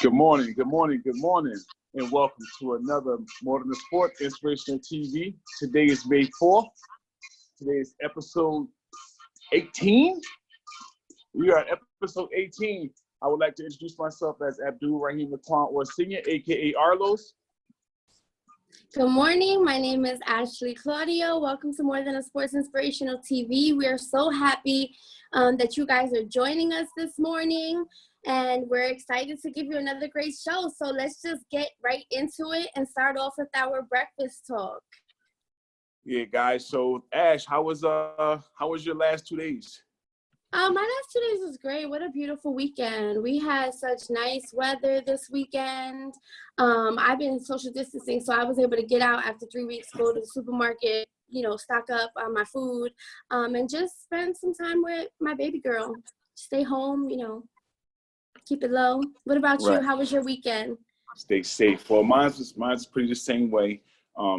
Good morning, good morning, good morning, and welcome to another More Than a Sport Inspirational TV. Today is May 4th. Today is episode 18. We are at episode 18. I would like to introduce myself as Abdul Rahim Laquan or Senior, aka Arlos. Good morning. My name is Ashley Claudio. Welcome to More Than a Sports Inspirational TV. We are so happy that you guys are joining us this morning, and we're excited to give you another great show. So let's just get right into it and start off with our breakfast talk. Yeah, guys. So Ash, how was your last 2 days? My last 2 days was great. What a beautiful weekend. We had such nice weather this weekend. I've been social distancing, so I was able to get out after 3 weeks, go to the supermarket, stock up on my food, and just spend some time with my baby girl. Stay home, keep it low. What about you? How was your weekend? Stay safe. Well, mine's pretty the same way.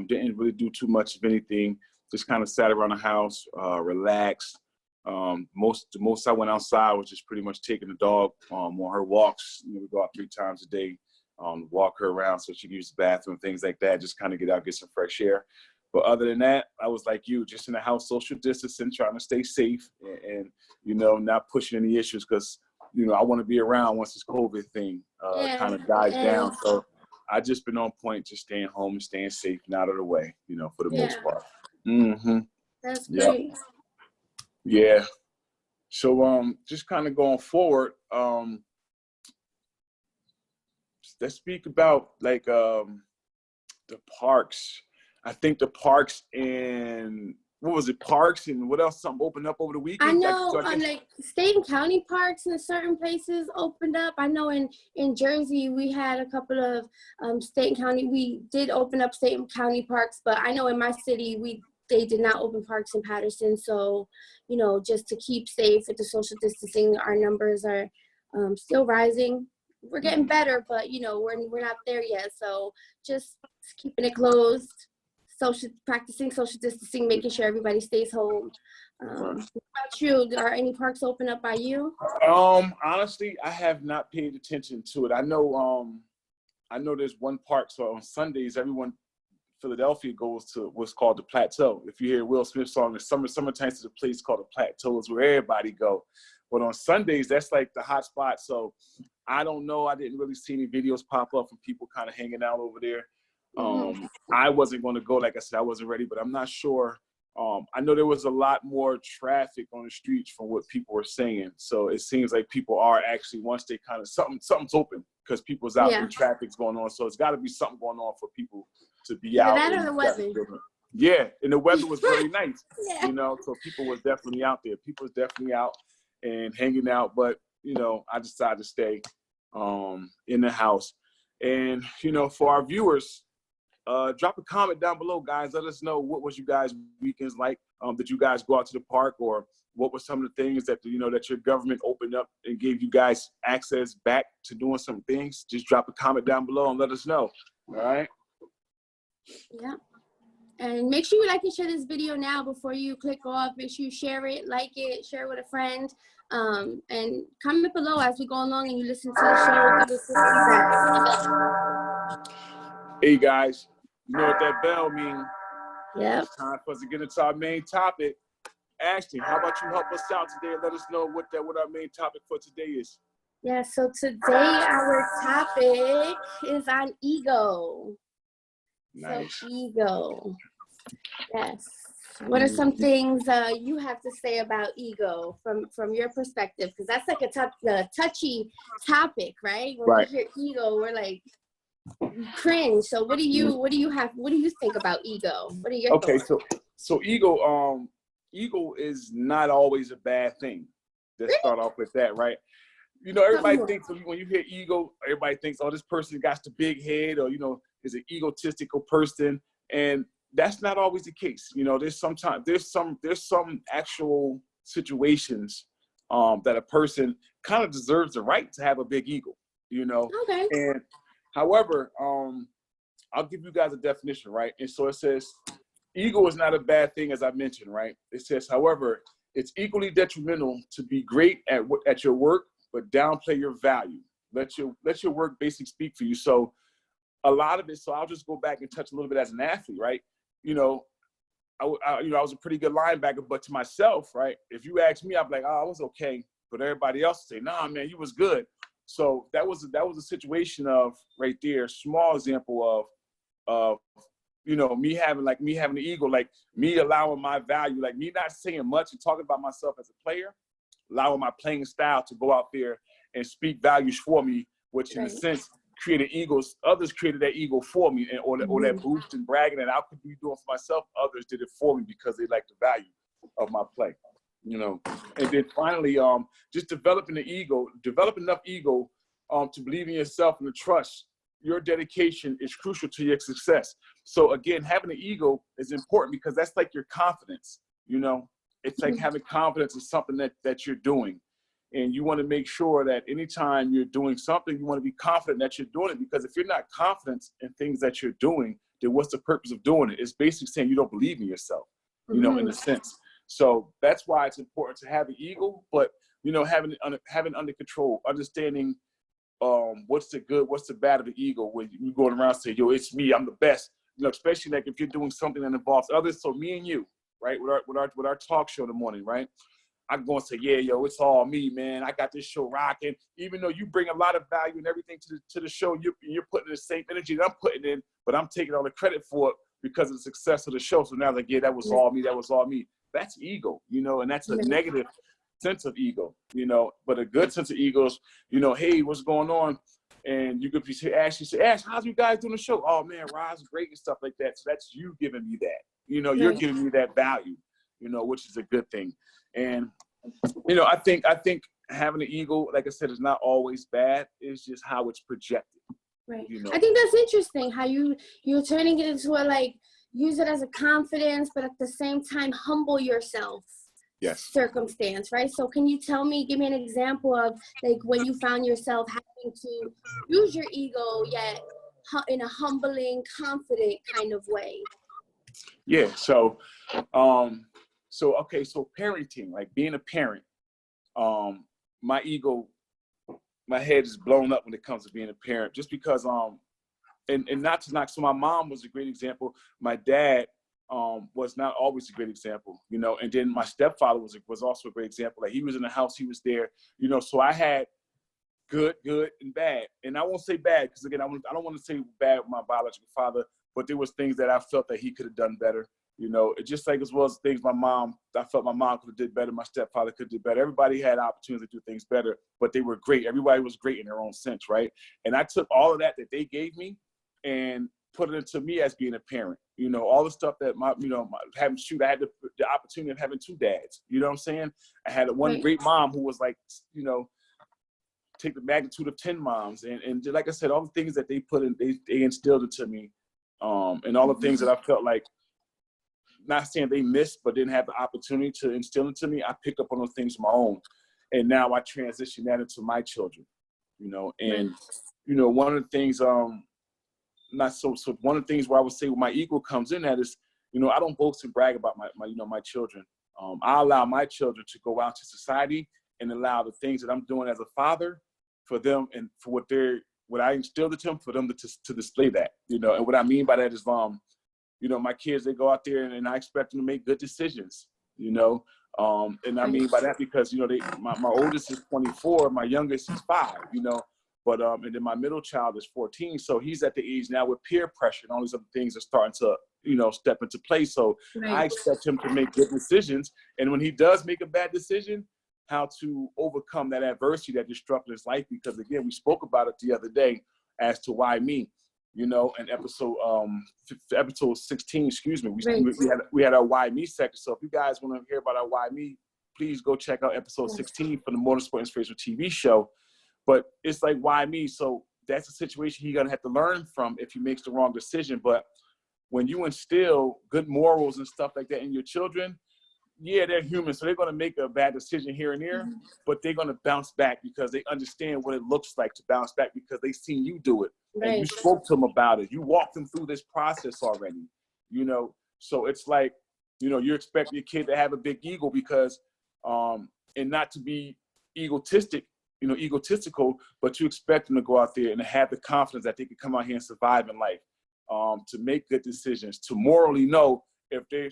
Didn't really do too much of anything. Just kind of sat around the house, relaxed. The most I went outside was just pretty much taking the dog on her walks. We go out 3 times a day, walk her around so she can use the bathroom, things like that. Just kind of get out, get some fresh air. But other than that, I was like you, just in the house, social distancing, trying to stay safe and not pushing any issues because, I want to be around once this COVID thing kind of dies down. So I just been on point, just staying home and staying safe and out of the way, for the most part. Mm-hmm. That's great. Yeah. So just kind of going forward, let's speak about like the parks. I think the parks in parks and what else? Something opened up over the weekend. I know, like state and county parks in certain places opened up. I know in Jersey we had a couple of state and county. We did open up state and county parks, but I know in my city they did not open parks in Patterson. So, just to keep safe with the social distancing, our numbers are still rising. We're getting better, but we're not there yet. So just keeping it closed, practicing social distancing, making sure everybody stays home. What about you? Are any parks open up by you? Honestly, I have not paid attention to it. I know there's one park. So on Sundays, Philadelphia goes to what's called the Plateau. If you hear Will Smith's song, the summertime, there's a place called the Plateau, is where everybody go. But on Sundays, that's like the hot spot. So I don't know. I didn't really see any videos pop up from people kind of hanging out over there. I wasn't going to go. Like I said, I wasn't ready, but I'm not sure. I know there was a lot more traffic on the streets from what people were saying. So it seems like people are actually, once they kind of, something's open because people's out and traffic's going on. So it's got to be something going on for people to be out. That or the weather. Yeah, and the weather was very nice. So people was definitely out there. People was definitely out and hanging out. But, I decided to stay in the house. And, for our viewers, drop a comment down below, guys. Let us know what was you guys' weekends like. Did you guys go out to the park, or what were some of the things that that your government opened up and gave you guys access back to doing some things? Just drop a comment down below and let us know. All right. Yeah. And make sure you like and share this video now before you click off. Make sure you share it, like it, share it with a friend. And comment below as we go along and you listen to the show. Give us feedback. Hey guys, you know what that bell means? Yeah. It's time for us to get into our main topic. Ashley, how about you help us out today and let us know what our main topic for today is? Yeah, so today our topic is on ego. Nice. So ego. Yes. What are some things you have to say about ego from your perspective? Because that's like a touchy topic, right? When we hear ego, we're like cringe. So what do you think about ego? What are your thoughts? So ego is not always a bad thing. Let's start off with that, right? Everybody thinks when you hear ego, everybody thinks, oh, this person got the big head, or is an egotistical person, and that's not always the case. There's some actual situations that a person kind of deserves the right to have a big ego. Okay. And however, I'll give you guys a definition, right? And so it says, ego is not a bad thing, as I mentioned, right? It says, however, It's equally detrimental to be great at your work, but downplay your value. Let your work basically speak for you. So a lot of it, so I'll just go back and touch a little bit as an athlete, right? You know, I was a pretty good linebacker, but to myself, right, if you ask me, I'd be like, oh, I was okay. But everybody else would say, nah, man, you was good. So that was a situation of right there, small example of you know, me having the ego, like me allowing my value, like me not saying much and talking about myself as a player, allowing my playing style to go out there and speak values for me, which in a sense created egos. Others created that ego for me, or that boost and bragging that I could be doing for myself. Others did it for me because they liked the value of my play, you know. And then finally, just developing enough ego to believe in yourself and to trust your dedication is crucial to your success. So again, having an ego is important because that's like your confidence, you know. It's like having confidence in something that you're doing. And you want to make sure that anytime you're doing something, you want to be confident that you're doing it, because if you're not confident in things that you're doing, then what's the purpose of doing it? It's basically saying you don't believe in yourself, you know, in a sense. So that's why it's important to have an ego, but, you know, having under control, understanding what's the good, what's the bad of the ego when you going around saying, yo, it's me, I'm the best. You know, especially like if you're doing something that involves others. So me and you, right, with our talk show in the morning, right? I go and say, yeah, yo, it's all me, man. I got this show rocking. Even though you bring a lot of value and everything to the show, you're putting the same energy that I'm putting in, but I'm taking all the credit for it because of the success of the show. So now like, yeah, that was all me. That was all me. That's ego, you know, and that's a negative sense of ego, you know. But a good sense of ego is, you know, hey, what's going on? And you could be say, Ash, how's you guys doing the show? Oh man, Rod's great and stuff like that. So that's you giving me that, you know, you're giving me that value, you know, which is a good thing. And, you know, I think having an ego, like I said, is not always bad. It's just how it's projected. Right. You know? I think that's interesting how you're turning it into a, like, use it as a confidence, but at the same time, humble yourself. Yes. Circumstance, right? So can you give me an example of like when you found yourself having to use your ego yet in a humbling, confident kind of way? Yeah. So parenting, like being a parent, my ego, my head is blown up when it comes to being a parent, just because and not to knock. So my mom was a great example. My dad was not always a great example, you know, and then my stepfather was also a great example. Like he was in the house, he was there, you know, so I had good and bad. And I won't say bad because again, I don't want to say bad with my biological father, but there was things that I felt that he could have done better, you know. It just like as well as things I felt my mom could have did better, my stepfather could have did better. Everybody had opportunities to do things better, but they were great. Everybody was great in their own sense, right? And I took all of that they gave me and put it into me as being a parent, you know, all the stuff that I had the opportunity of having two dads, you know what I'm saying? I had one great mom who was like, you know, take the magnitude of 10 moms. And like I said, all the things that they put in, they instilled into me. And all the things that I felt like, not saying they missed, but didn't have the opportunity to instill into me, I picked up on those things on my own. And now I transition that into my children, you know, and, you know, one of the things, one of the things where I would say where my ego comes in at is, you know, I don't boast and brag about my children. I allow my children to go out to society and allow the things that I'm doing as a father for them and for what I instilled into them, for them to display that, you know. And what I mean by that is, you know, my kids, they go out there and I expect them to make good decisions, you know. And I mean by that because, you know, my oldest is 24, my youngest is 5, you know. But and then my middle child is 14, so he's at the age now with peer pressure and all these other things are starting to, you know, step into place. So I expect him to make good decisions, and when he does make a bad decision, how to overcome that adversity that disrupted his life. Because again, we spoke about it the other day as to why me, you know, in episode 16, excuse me, we had our why me section. So if you guys want to hear about our why me, please go check out episode 16 for the Motorsport Inspirational TV show. But it's like, why me? So that's a situation he's going to have to learn from if he makes the wrong decision. But when you instill good morals and stuff like that in your children, yeah, they're human. So they're going to make a bad decision here and there, but they're going to bounce back because they understand what it looks like to bounce back because they've seen you do it. And you spoke to them about it. You walked them through this process already, you know. So it's like, you know, you expect your kid to have a big ego because and not to be egotistical, but you expect them to go out there and have the confidence that they can come out here and survive in life, to make good decisions, to morally know if they,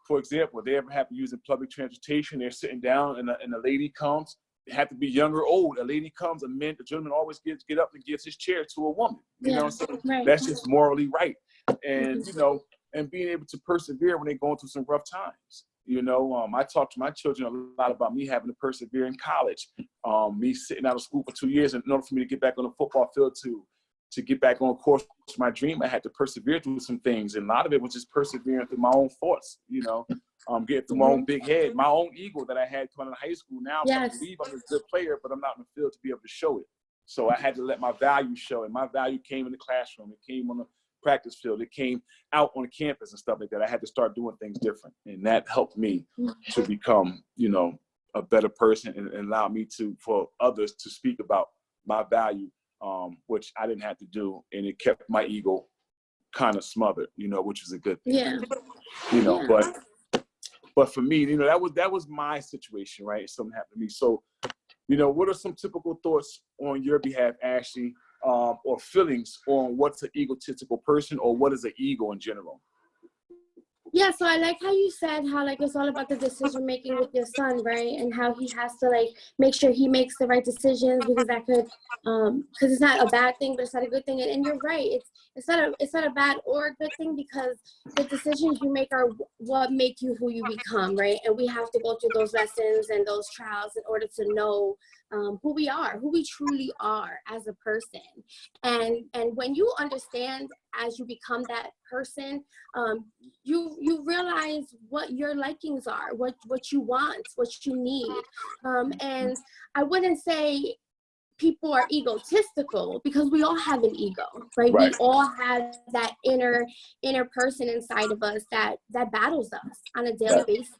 for example, if they ever have to use public transportation, they're sitting down and a lady comes. It had to be young or old. A lady comes, a gentleman always get up and gives his chair to a woman. You know what I'm saying? Right. That's just morally right. And, and being able to persevere when they're going through some rough times. I talk to my children a lot about me having to persevere in college, me sitting out of school for 2 years. In order for me to get back on the football field to get back on course with my dream, I had to persevere through some things. And a lot of it was just persevering through my own thoughts, getting through my own big head, my own ego that I had coming out of high school. Now I believe I'm a good player, but I'm not in the field to be able to show it. So I had to let my value show. And my value came in the classroom. It came on the practice field. It came out on campus and stuff like that. I had to start doing things different. And that helped me to become, a better person and allow me for others to speak about my value, which I didn't have to do. And it kept my ego kind of smothered, which was a good thing. But for me, that was my situation, right? Something happened to me. So, what are some typical thoughts on your behalf, Ashley, or feelings on what's an egotistical person or what is an ego in general? Yeah, so I like how you said how it's all about the decision making with your son, right? And how he has to make sure he makes the right decisions, because that could because it's not a bad thing, but it's not a good thing. And you're right, it's not a bad or a good thing, because the decisions you make are what make you who you become, right? And we have to go through those lessons and those trials in order to know who we truly are as a person. And when you understand as you become that person, you realize what your likings are, what you want, what you need. And I wouldn't say people are egotistical, because we all have an ego, right? We all have that inner person inside of us that battles us on a daily basis.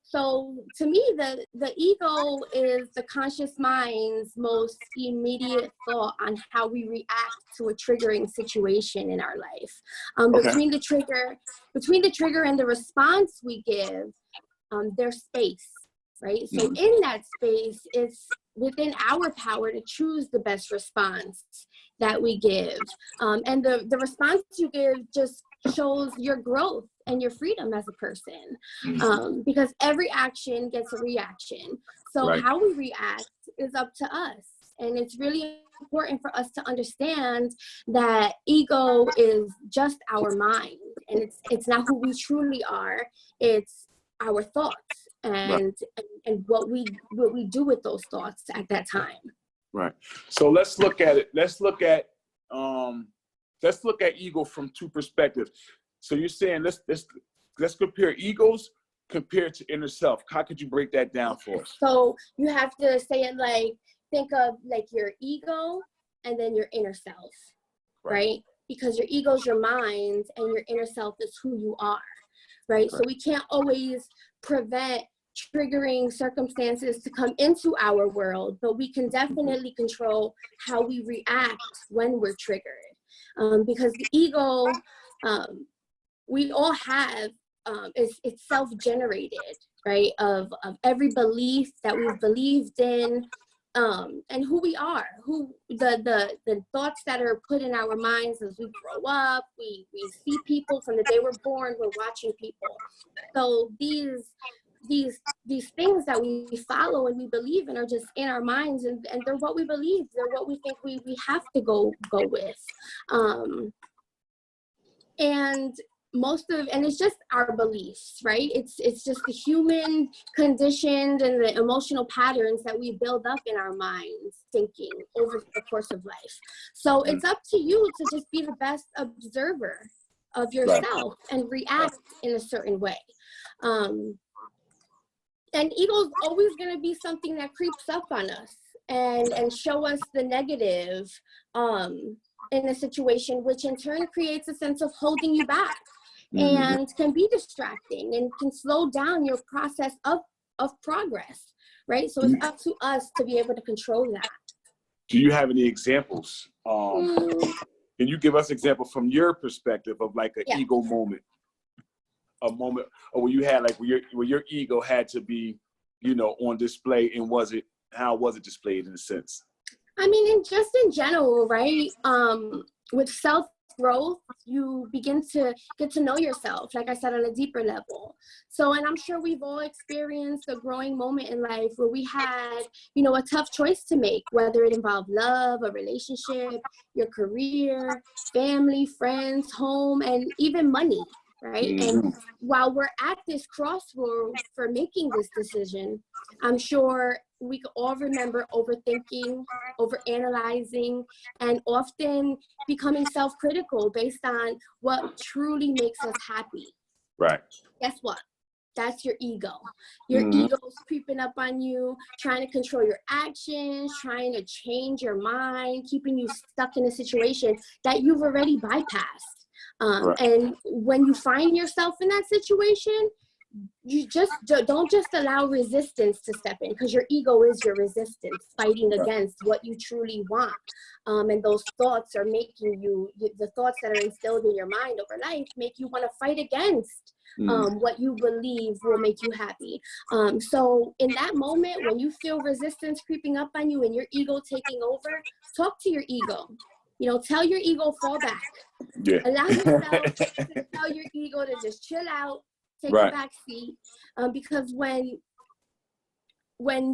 So to me, the ego is the conscious mind's most immediate thought on how we react to a triggering situation in our life. Between the trigger and the response we give, there's space, right? So in that space, it's within our power to choose the best response that we give. And the response you give just shows your growth and your freedom as a person, because every action gets a reaction. So how we react is up to us. And it's really important for us to understand that ego is just our mind, and it's not who we truly are. It's our thoughts and what we do with those thoughts at that time. Right. So let's look at it. Let's look at ego from two perspectives. So you're saying let's compare egos compared to inner self. How could you break that down for us? So you have to say it think of your ego and then your inner self, right? Because your ego is your mind and your inner self is who you are, right? So we can't always prevent triggering circumstances to come into our world, but we can definitely control how we react when we're triggered. Because the ego, we all have, it's self-generated, right? Of every belief that we've believed in, and who we are, who the thoughts that are put in our minds as we grow up. We see people from the day we're born. We're watching people. So these things that we follow and we believe in are just in our minds, and they're what we believe. They're what we think we have to go with. And it's just our beliefs, right? It's just the human conditioned and the emotional patterns that we build up in our minds thinking over the course of life. So it's up to you to just be the best observer of yourself and react in a certain way. And ego is always going to be something that creeps up on us and show us the negative in a situation, which in turn creates a sense of holding you back. And can be distracting and can slow down your process of progress, right? So it's up to us to be able to control that. Do you have any examples? Can you give us an example from your perspective of an ego moment? a moment, or where you had like where your ego had to be, you know, on display, and how was it displayed in a sense? I mean, just in general, right? With self-growth, you begin to get to know yourself, like I said, on a deeper level. So, and I'm sure we've all experienced a growing moment in life where we had, you know, a tough choice to make, whether it involved love, a relationship, your career, family, friends, home, and even money, right? And while we're at this crossroad for making this decision, I'm sure we could all remember overthinking, overanalyzing, and often becoming self-critical based on what truly makes us happy. Right. Guess what? That's your ego. Your ego's creeping up on you, trying to control your actions, trying to change your mind, keeping you stuck in a situation that you've already bypassed. Right. And when you find yourself in that situation, you just don't just allow resistance to step in, because your ego is your resistance fighting against what you truly want. And those thoughts are making you, the thoughts that are instilled in your mind over life make you want to fight against what you believe will make you happy. So in that moment, when you feel resistance creeping up on you and your ego taking over, talk to your ego. You know, tell your ego, fall back. Yeah. Allow yourself to tell your ego to just chill out, take a back seat, because when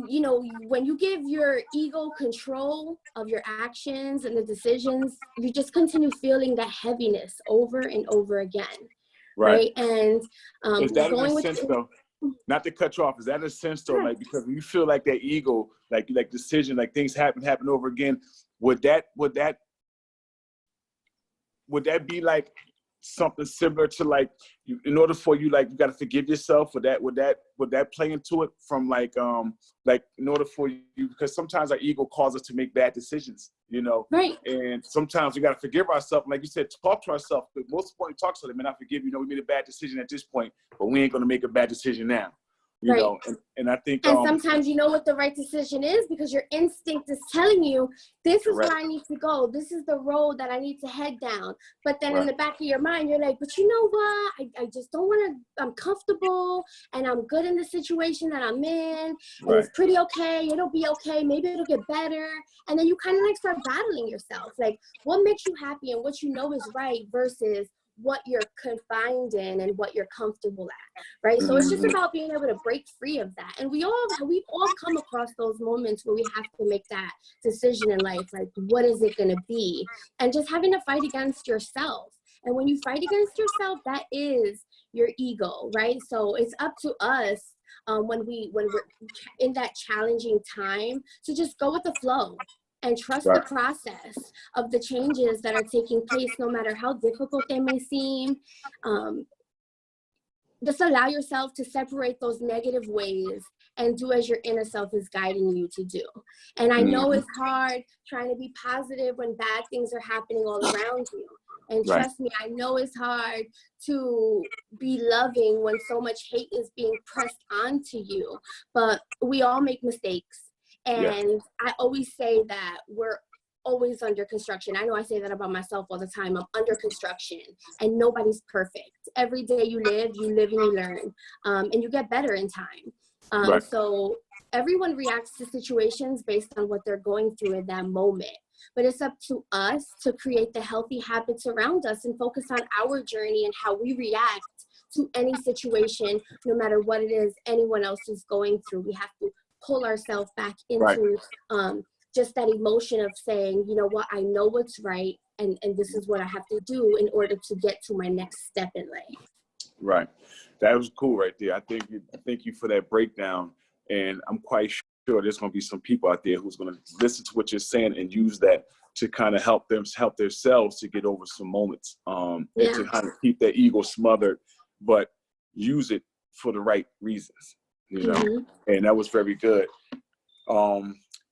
you give your ego control of your actions and the decisions, you just continue feeling that heaviness over and over again, right? And is that in going a with sense though, not to cut you off, is that in a sense though, like, because when you feel like that ego, like decision, like things happen over again, would that be like something similar to, like, in order for you, like, you got to forgive yourself? Would that play into it from like in order for you, because sometimes our ego causes us to make bad decisions, you know, right? And sometimes we got to forgive ourselves, like you said, talk to ourselves. But most important, talk to them, and I forgive you. You know, we made a bad decision at this point, but we ain't gonna make a bad decision now. You know, and I think sometimes you know what the right decision is, because your instinct is telling you this is where I need to go, this is the road that I need to head down. But then in the back of your mind, you're like, but you know what, I just don't want to, I'm comfortable and I'm good in the situation that I'm in, and it's pretty okay, it'll be okay, maybe it'll get better. And then you kind of like start battling yourself, like what makes you happy and what you know is right versus what you're confined in and what you're comfortable at, right? So it's just about being able to break free of that. And we've all come across those moments where we have to make that decision in life, like what is it going to be, and just having to fight against yourself. And when you fight against yourself, that is your ego, right? So it's up to us when we're in that challenging time to just go with the flow and trust the process of the changes that are taking place, no matter how difficult they may seem. Just allow yourself to separate those negative ways and do as your inner self is guiding you to do. And I know it's hard trying to be positive when bad things are happening all around you. And trust me, I know it's hard to be loving when so much hate is being pressed onto you, but we all make mistakes. And I always say that we're always under construction. I know I say that about myself all the time. I'm under construction and nobody's perfect. Every day you live and you learn, and you get better in time. So everyone reacts to situations based on what they're going through in that moment. But it's up to us to create the healthy habits around us and focus on our journey and how we react to any situation, no matter what it is anyone else is going through. We have to pull ourselves back into just that emotion of saying, you know what, I know what's right, and this is what I have to do in order to get to my next step in life. Right. That was cool right there. I thank you for that breakdown. And I'm quite sure there's going to be some people out there who's going to listen to what you're saying and use that to kind of help themselves to get over some moments, and to kind of keep their ego smothered, but use it for the right reasons, you know. And that was very good.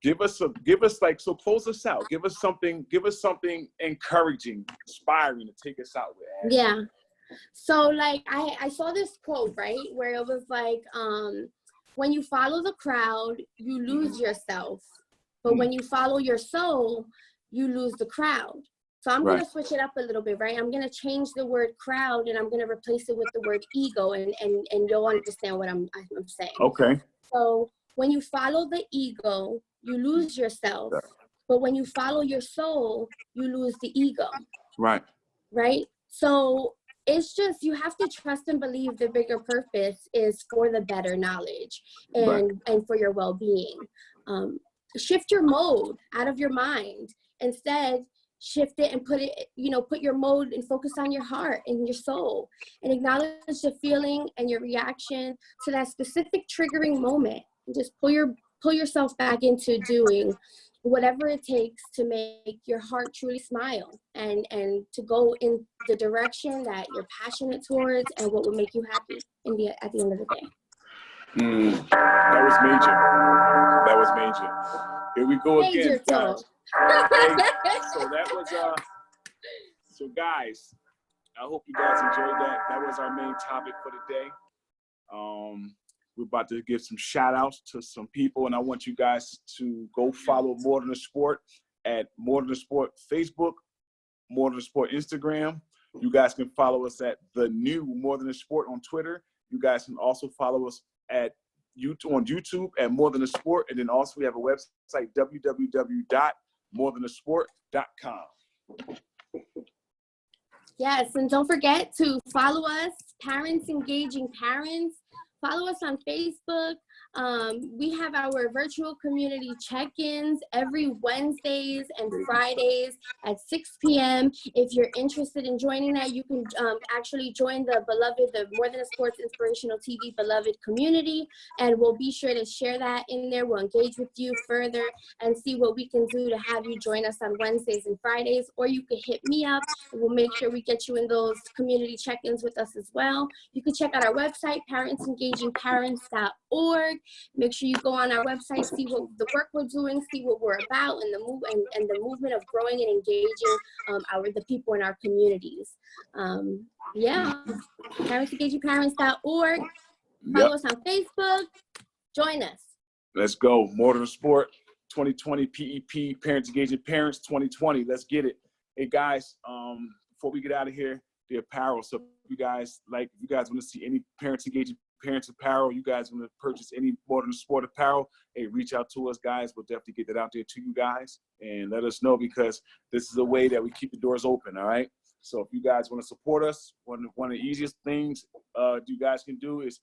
Give us so close us out. Give us something encouraging, inspiring to take us out with. Yeah. So like I saw this quote, right, where it was like, when you follow the crowd, you lose yourself. But when you follow your soul, you lose the crowd. So I'm Right. going to switch it up a little bit, right? I'm going to change the word crowd and I'm going to replace it with the word ego, and you'll understand what I'm saying. Okay. So when you follow the ego, you lose yourself. But when you follow your soul, you lose the ego. Right. Right? So it's just, you have to trust and believe the bigger purpose is for the better knowledge and for your well-being. Shift your mode out of your mind. Instead, shift it and put your mode and focus on your heart and your soul, and acknowledge the feeling and your reaction to that specific triggering moment. And just pull yourself back into doing whatever it takes to make your heart truly smile and to go in the direction that you're passionate towards and what will make you happy at the end of the day. That was major. That was major. Here we go Major again, guys. talk. So that was so guys, I hope you guys enjoyed that. That was our main topic for the day. We're about to give some shout outs to some people, and I want you guys to go follow More Than a Sport at More Than a Sport Facebook, More Than a Sport Instagram. You guys can follow us at the new More Than a Sport on Twitter. You guys can also follow us at on YouTube at More Than a Sport, and then also we have a website, www.morethanAsport.com. Yes, and don't forget to follow us, Parents Engaging Parents. Follow us on Facebook. We have our virtual community check-ins every Wednesdays and Fridays at 6 p.m. If you're interested in joining that, you can actually join the More Than a Sports Inspirational TV Beloved community, and we'll be sure to share that in there. We'll engage with you further and see what we can do to have you join us on Wednesdays and Fridays, or you can hit me up and we'll make sure we get you in those community check-ins with us as well. You can check out our website, parentsengagingparents.org. Make sure you go on our website, see what the work we're doing, see what we're about, and the movement of growing and engaging the people in our communities. Parentsengagingparents.org. Follow us on Facebook. Join us. Let's go. More Than a Sport 2020 PEP, Parents Engaging Parents 2020. Let's get it. Hey guys, before we get out of here, the apparel. So if you guys want to see any Parents Engaging Parents apparel, you guys want to purchase any More Than a Sport apparel, hey, reach out to us, guys. We'll definitely get that out there to you guys and let us know, because this is a way that we keep the doors open. All right. So if you guys want to support us, one of the easiest things you guys can do is,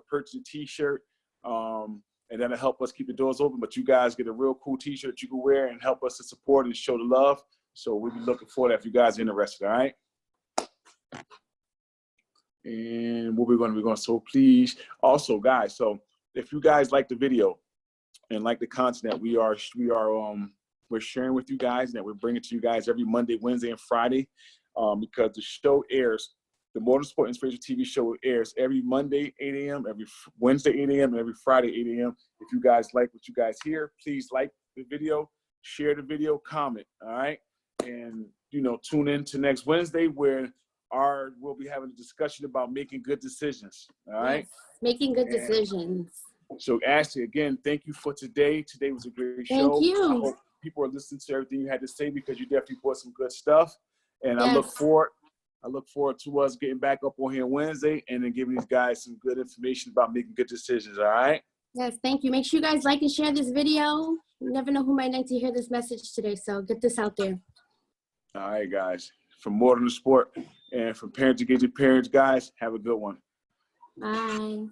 purchase a t-shirt, and that'll help us keep the doors open. But you guys get a real cool t-shirt you can wear and help us to support and show the love. So we'll be looking for that if you guys are interested. All right. And what we're going to be going. So please, also guys, so if you guys like the video and like the content that we're sharing with you guys, and that we're bringing to you guys every Monday, Wednesday, and Friday, because the show airs, the More Than Sport Inspirational TV show airs every Monday 8 a.m., every Wednesday 8 a.m., and every Friday 8 a.m. If you guys like what you guys hear, please like the video, share the video, comment. All right, and tune in to next Wednesday where we'll be having a discussion about making good decisions. All right. Yes, making good decisions. So Ashley, again, thank you for today. Today was a great show. Thank you. I hope people are listening to everything you had to say, because you definitely brought some good stuff. And yes. I look forward to us getting back up on here Wednesday and then giving these guys some good information about making good decisions. All right. Yes, thank you. Make sure you guys like and share this video. You never know who might like to hear this message today. So get this out there. All right, guys. From More Than a Sport and from Parents Engaging Parents, guys, have a good one. Bye.